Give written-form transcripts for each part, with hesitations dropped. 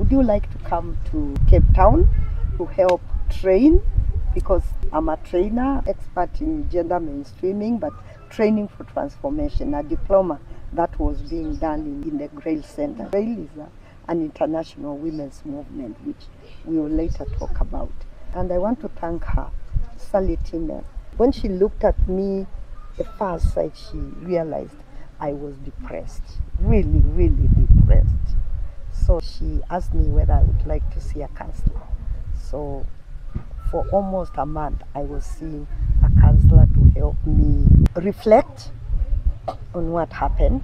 would you like to come to Cape Town to help train? Because I'm a trainer, expert in gender mainstreaming, but training for transformation, a diploma that was being done in the Grail Center. Grail is an international women's movement, which we will later talk about. And I want to thank her, Sally Timmer. When she looked at me, at first sight, she realized I was depressed, really, really depressed. So she asked me whether I would like to see a counselor. So for almost a month, I was seeing a counselor to help me reflect on what happened,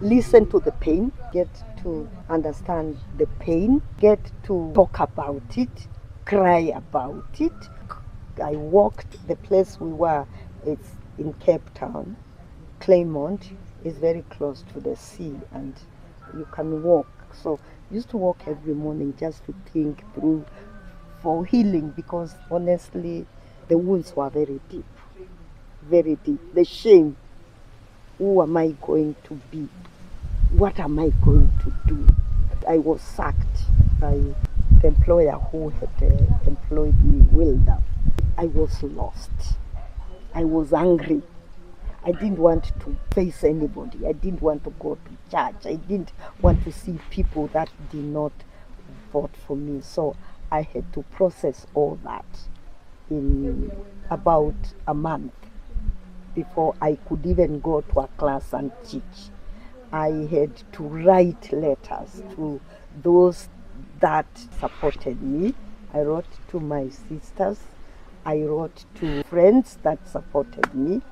listen to the pain, get to understand the pain, get to talk about it, cry about it. I walked the place we were, it's in Cape Town. Claremont is very close to the sea and you can walk. So I used to walk every morning just to think through for healing, because honestly the wounds were very deep, very deep. The shame, who am I going to be? What am I going to do? I was sacked by the employer who had employed me, Wilder. I was lost. I was angry. I didn't want to face anybody. I didn't want to go to church. I didn't want to see people that did not vote for me. So I had to process all that in about a month before I could even go to a class and teach. I had to write letters to those that supported me. I wrote to my sisters. I wrote to friends that supported me.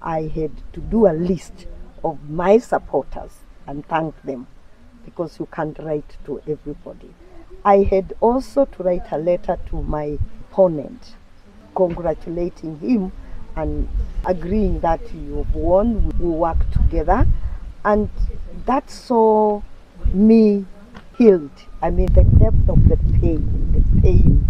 I had to do a list of my supporters and thank them, because you can't write to everybody. I had also to write a letter to my opponent, congratulating him and agreeing that you've won, we work together. And that saw me healed. I mean, the depth of the pain,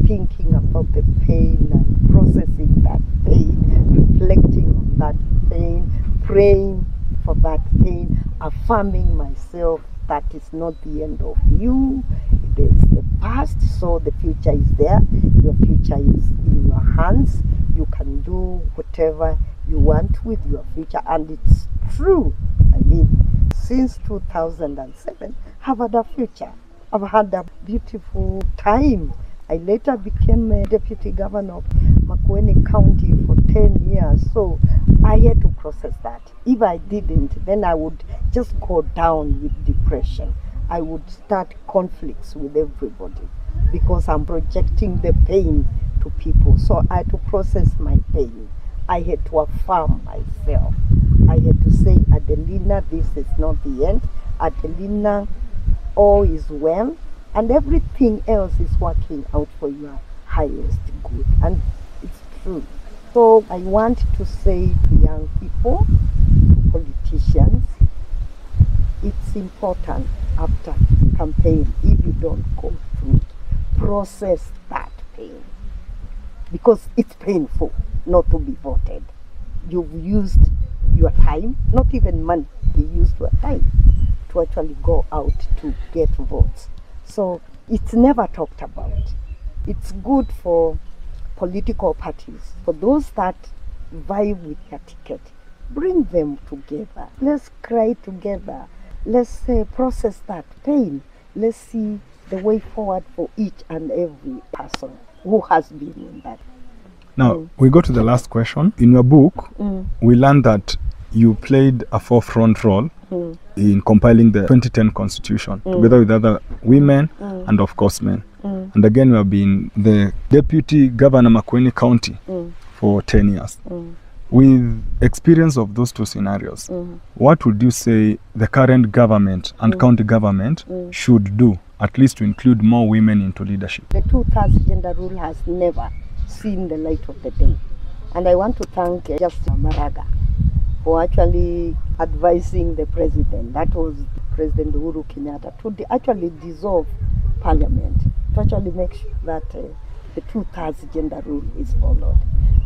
thinking about the pain and processing that pain, reflecting on that pain, praying for that pain, affirming myself that it's not the end of you, it is the past, so the future is there, your future is in your hands, you can do whatever you want with your future, and it's true. I mean, since 2007, I've had a future. I've had a beautiful time. I later became a deputy governor of Makueni County for 10 years, so I had to process that. If I didn't, then I would just go down with depression. I would start conflicts with everybody because I'm projecting the pain to people. So I had to process my pain. I had to affirm myself. I had to say, Adelina, this is not the end. Adelina, all is well, and everything else is working out for your highest good. And it's true. So I want to say to young people, to politicians, it's important after campaign, if you don't go through, process that pain. Because it's painful not to be voted. You've used your time, not even money, you used your time to actually go out to get votes. So it's never talked about. It's good for political parties, for those that vie with their ticket. Bring them together. Let's cry together. Let's process that pain. Let's see the way forward for each and every person who has been in that. Now, we go to the last question. In your book, we learned that you played a forefront role in compiling the 2010 Constitution together with other women and, of course, men. And again, you have been the Deputy Governor Makueni County for 10 years. With experience of those two scenarios, what would you say the current government and county government should do, at least to include more women into leadership? The 2/3 gender rule has never seen the light of the day. And I want to thank Justice Maraga for actually advising the president, that was President Uhuru Kenyatta, to actually dissolve parliament, to actually make sure that the 2/3 gender rule is followed.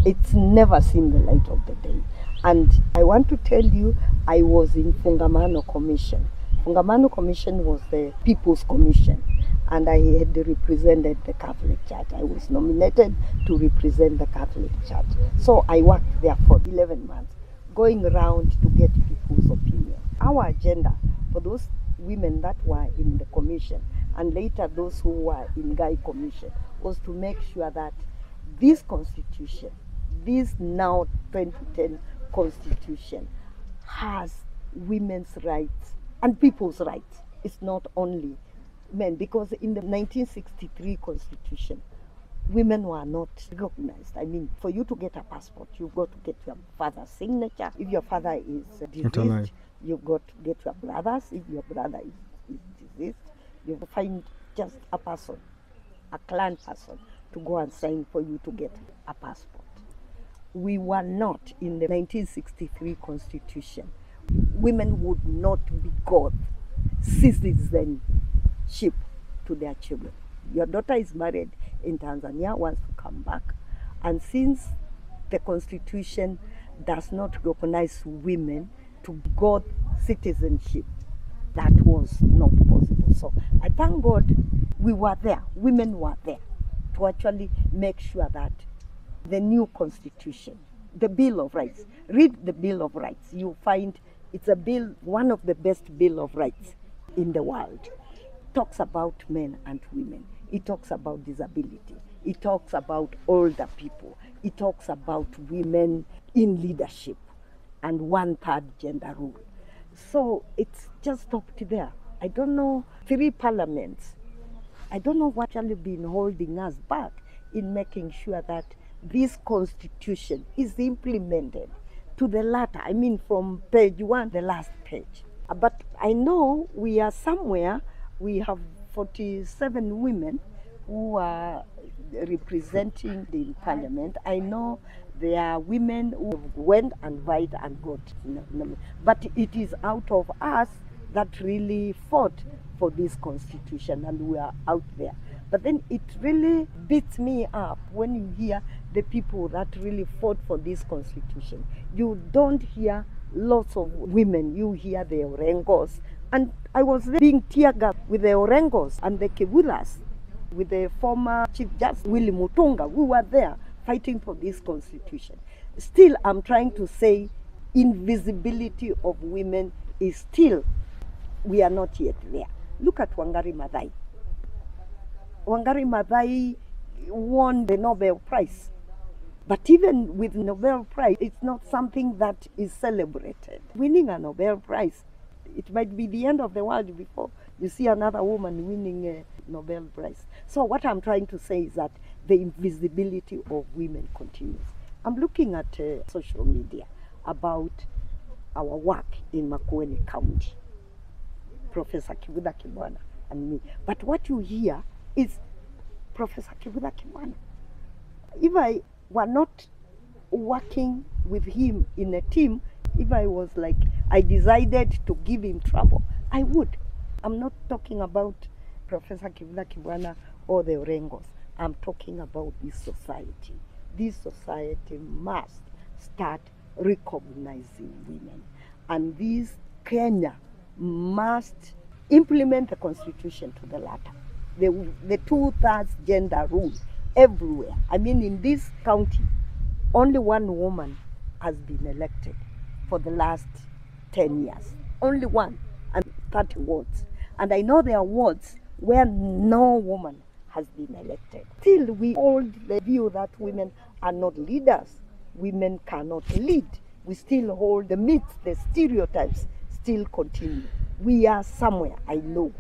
It's never seen the light of the day. And I want to tell you, I was in Fungamano Commission. Fungamano Commission was the People's Commission, and I had represented the Catholic Church. I was nominated to represent the Catholic Church. So I worked there for 11 months, going around to get people's opinion. Our agenda for those women that were in the commission, and later those who were in Guy Commission, was to make sure that this constitution, this now 2010 constitution, has women's rights and people's rights. It's not only men, because in the 1963 constitution, women were not recognized. I mean, for you to get a passport, you've got to get your father's signature. If your father is deceased, you've got to get your brother's. If your brother is deceased, you find just a person, a clan person, to go and sign for you to get a passport. We were not in the 1963 constitution. Women would not be God citizenship to their children. Your daughter is married in Tanzania, wants to come back, and since the constitution does not recognize women to God citizenship, that was not possible. So I thank God we were there, women were there, to actually make sure that the new constitution, the Bill of Rights, read the Bill of Rights, you find it's a bill, one of the best Bill of Rights in the world. It talks about men and women. It talks about disability. It talks about older people. It talks about women in leadership and 1/3 gender rule. So it's just stopped there. I don't know, 3 parliaments. I don't know what actually been holding us back in making sure that this constitution is implemented to the latter. I mean, from page 1, the last page. But I know we are somewhere, we have 47 women who are representing the parliament. I know there are women who went and vied and got, but it is out of us that really fought for this constitution, and we are out there. But then it really beats me up when you hear the people that really fought for this constitution. You don't hear lots of women, you hear the Orengos. And I was there being tear-gassed with the Orengos and the Kevulas, with the former Chief Justice Willie Mutunga. We were there fighting for this constitution. Still, I'm trying to say invisibility of women is still, we are not yet there. Look at Wangari Maathai. Wangari Maathai won the Nobel Prize. But even with Nobel Prize, it's not something that is celebrated. Winning a Nobel Prize, it might be the end of the world before you see another woman winning a Nobel Prize. So what I'm trying to say is that the invisibility of women continues. I'm looking at social media about our work in Makueni County, Professor Kivutha Kibwana and me. But what you hear is Professor Kivutha Kibwana. If I were not working with him in a team, if I was like, I decided to give him trouble, I would. I'm not talking about Professor Kivutha Kibwana or the Orengos. I'm talking about this society. This society must start recognizing women. And this Kenya must implement the constitution to the latter. The 2/3 gender rule everywhere. I mean, in this county, only one woman has been elected for the last 10 years. Only one, and 30 wards. And I know there are wards where no woman has been elected. Still, we hold the view that women are not leaders. Women cannot lead. We still hold the myths, the stereotypes still continue. We are somewhere, I know.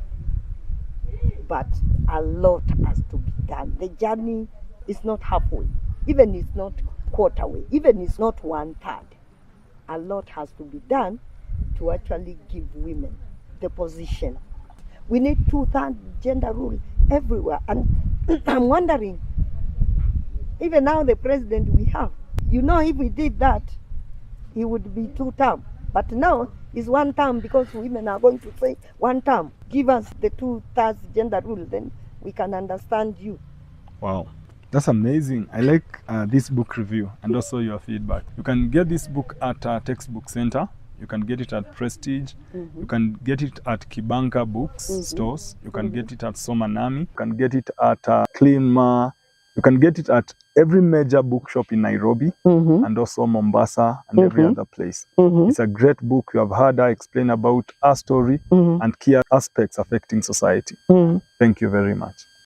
But a lot has to be done. The journey is not halfway, even it's not quarter way, even it's not 1/3. A lot has to be done to actually give women the position. We need 2/3 gender rule everywhere. And I'm wondering, even now the president we have, you know, if we did that, he would be 2 term. But now it's 1 term, because women are going to say 1 term. Give us the 2/3 gender rule, then we can understand you. Wow, that's amazing. I like this book review and also your feedback. You can get this book at Textbook Center You can get it at Prestige. You can get it at Kibanka Books stores. You can get it at Somanami. You can get it at Cleanma. You can get it at every major bookshop in Nairobi and also Mombasa and every other place. It's a great book. You have heard her explain about our story and key aspects affecting society. Thank you very much.